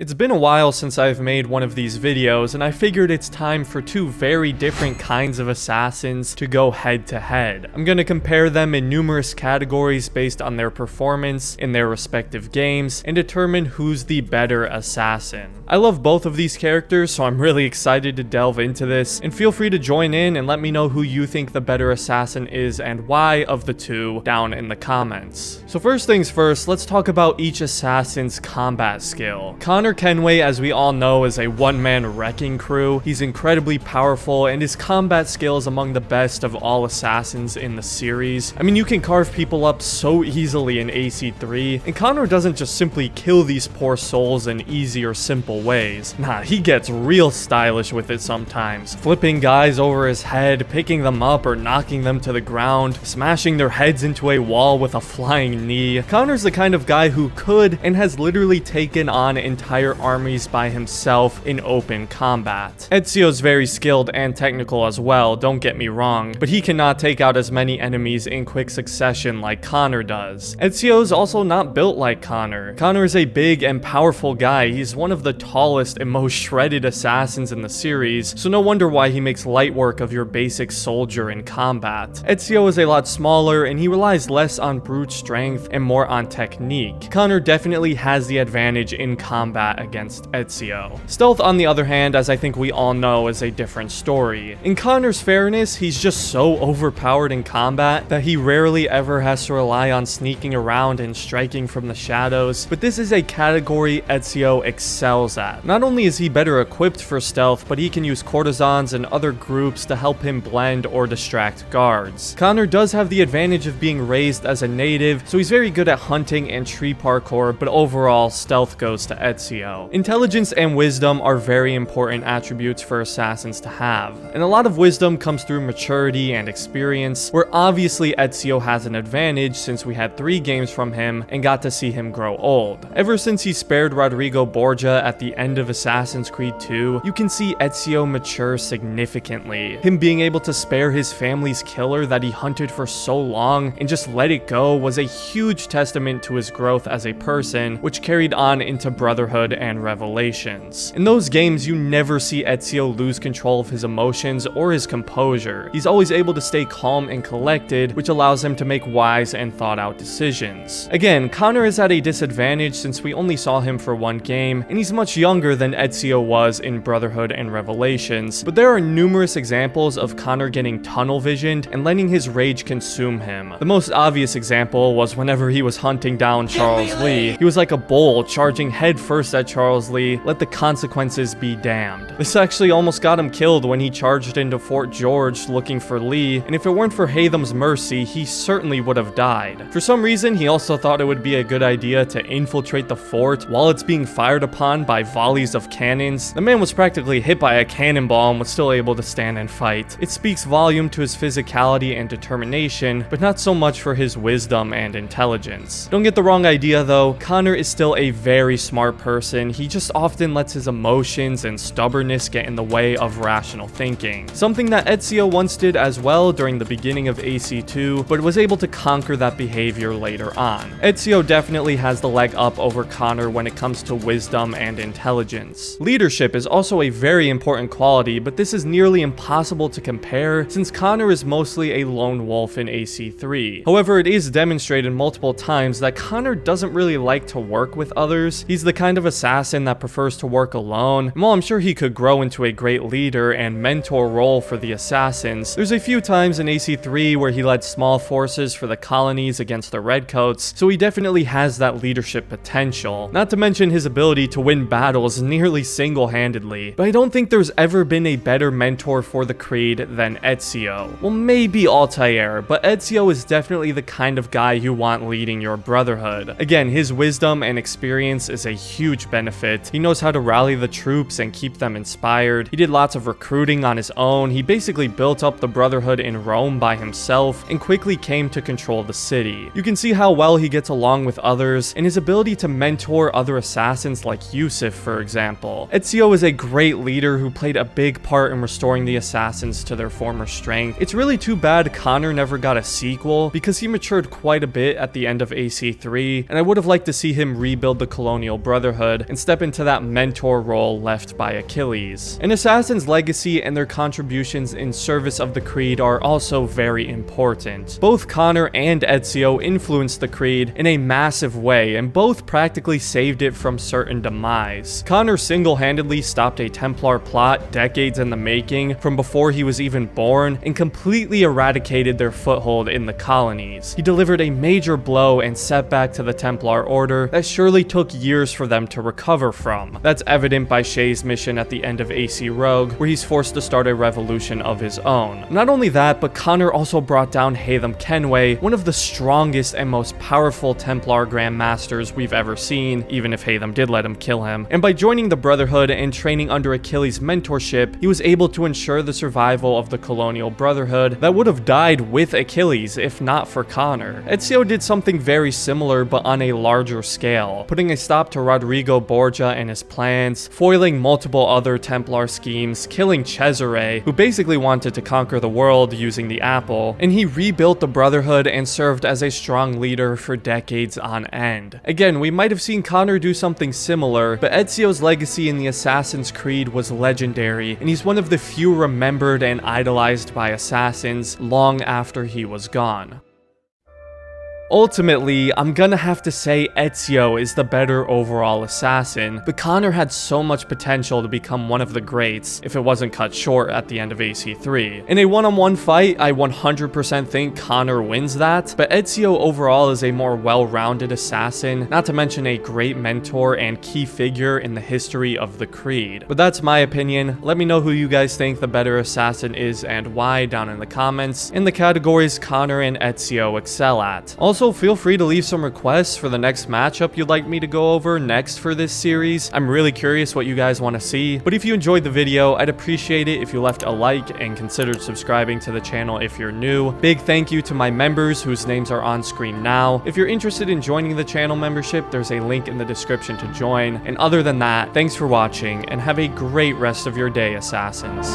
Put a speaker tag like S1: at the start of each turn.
S1: It's been a while since I've made one of these videos, and I figured it's time for two very different kinds of assassins to go head to head. I'm gonna compare them in numerous categories based on their performance in their respective games, and determine who's the better assassin. I love both of these characters, so I'm really excited to delve into this, and feel free to join in and let me know who you think the better assassin is and why of the two down in the comments. So first things first, let's talk about each assassin's combat skill. Connor Kenway, as we all know, is a one-man wrecking crew. He's incredibly powerful, and his combat skill is among the best of all assassins in the series. I mean, you can carve people up so easily in AC3, and Connor doesn't just simply kill these poor souls in easy or simple ways. Nah, he gets real stylish with it sometimes, flipping guys over his head, picking them up or knocking them to the ground, smashing their heads into a wall with a flying knee. Connor's the kind of guy who could and has literally taken on entire armies by himself in open combat. Ezio's very skilled and technical as well, don't get me wrong, but he cannot take out as many enemies in quick succession like Connor does. Ezio's also not built like Connor. Connor is a big and powerful guy. He's one of the tallest and most shredded assassins in the series, so no wonder why he makes light work of your basic soldier in combat. Ezio is a lot smaller, and he relies less on brute strength and more on technique. Connor definitely has the advantage in combat against Ezio. Stealth, on the other hand, as I think we all know, is a different story. In Connor's fairness, he's just so overpowered in combat that he rarely ever has to rely on sneaking around and striking from the shadows, but this is a category Ezio excels at. Not only is he better equipped for stealth, but he can use courtesans and other groups to help him blend or distract guards. Connor does have the advantage of being raised as a native, so he's very good at hunting and tree parkour, but overall, stealth goes to Ezio. Intelligence and wisdom are very important attributes for assassins to have, and a lot of wisdom comes through maturity and experience, where obviously Ezio has an advantage since we had 3 games from him and got to see him grow old. Ever since he spared Rodrigo Borgia at the end of Assassin's Creed 2, you can see Ezio mature significantly. Him being able to spare his family's killer that he hunted for so long and just let it go was a huge testament to his growth as a person, which carried on into Brotherhood and Revelations. In those games, you never see Ezio lose control of his emotions or his composure. He's always able to stay calm and collected, which allows him to make wise and thought out decisions. Again, Connor is at a disadvantage since we only saw him for 1 game, and he's much younger than Ezio was in Brotherhood and Revelations, but there are numerous examples of Connor getting tunnel visioned and letting his rage consume him. The most obvious example was whenever he was hunting down Charles Lee. He was like a bull charging head first at Charles Lee, let the consequences be damned. This actually almost got him killed when he charged into Fort George looking for Lee, and if it weren't for Haytham's mercy, he certainly would have died. For some reason, he also thought it would be a good idea to infiltrate the fort while it's being fired upon by volleys of cannons. The man was practically hit by a cannonball and was still able to stand and fight. It speaks volume to his physicality and determination, but not so much for his wisdom and intelligence. Don't get the wrong idea though, Connor is still a very smart person. He just often lets his emotions and stubbornness get in the way of rational thinking. Something that Ezio once did as well during the beginning of AC2, but was able to conquer that behavior later on. Ezio definitely has the leg up over Connor when it comes to wisdom and intelligence. Leadership is also a very important quality, but this is nearly impossible to compare since Connor is mostly a lone wolf in AC3. However, it is demonstrated multiple times that Connor doesn't really like to work with others. He's the kind of assassin that prefers to work alone, and while I'm sure he could grow into a great leader and mentor role for the assassins, there's a few times in AC3 where he led small forces for the colonies against the Redcoats, so he definitely has that leadership potential, not to mention his ability to win battles nearly single-handedly. But I don't think there's ever been a better mentor for the Creed than Ezio. Well, maybe Altair, but Ezio is definitely the kind of guy you want leading your Brotherhood. Again, his wisdom and experience is a huge benefit. He knows how to rally the troops and keep them inspired. He did lots of recruiting on his own. He basically built up the Brotherhood in Rome by himself and quickly came to control the city. You can see how well he gets along with others and his ability to mentor other assassins like Yusuf, for example. Ezio is a great leader who played a big part in restoring the assassins to their former strength. It's really too bad Connor never got a sequel because he matured quite a bit at the end of AC3, and I would have liked to see him rebuild the Colonial Brotherhood Brotherhood and step into that mentor role left by Achilles. An assassin's legacy and their contributions in service of the Creed are also very important. Both Connor and Ezio influenced the Creed in a massive way, and both practically saved it from certain demise. Connor single-handedly stopped a Templar plot decades in the making from before he was even born and completely eradicated their foothold in the colonies. He delivered a major blow and setback to the Templar Order that surely took years for them to recover from. That's evident by Shay's mission at the end of AC Rogue, where he's forced to start a revolution of his own. Not only that, but Connor also brought down Kenway, one of the strongest and most powerful Templar Grand Masters we've ever seen, even if Haytham did let him kill him. And by joining the Brotherhood and training under Achilles' mentorship, he was able to ensure the survival of the colonial Brotherhood that would have died with Achilles if not for Connor. Ezio did something very similar but on a larger scale, putting a stop to Rodrigo Borgia and his plans, foiling multiple other Templar schemes, killing Cesare, who basically wanted to conquer the world using the apple, and he rebuilt the Brotherhood and served as a strong leader for decades on end. Again, we might have seen Connor do something similar, but Ezio's legacy in the Assassin's Creed was legendary, and he's one of the few remembered and idolized by assassins long after he was gone. Ultimately, I'm gonna have to say Ezio is the better overall assassin, but Connor had so much potential to become one of the greats if it wasn't cut short at the end of AC3. In a one-on-one fight, I 100% think Connor wins that, but Ezio overall is a more well-rounded assassin, not to mention a great mentor and key figure in the history of the Creed. But that's my opinion. Let me know who you guys think the better assassin is and why down in the comments, in the categories Connor and Ezio excel at. Also, feel free to leave some requests for the next matchup you'd like me to go over next for this series. I'm really curious what you guys want to see, but if you enjoyed the video, I'd appreciate it if you left a like and considered subscribing to the channel if you're new. Big thank you to my members whose names are on screen now. If you're interested in joining the channel membership, there's a link in the description to join. And other than that, thanks for watching and have a great rest of your day, assassins.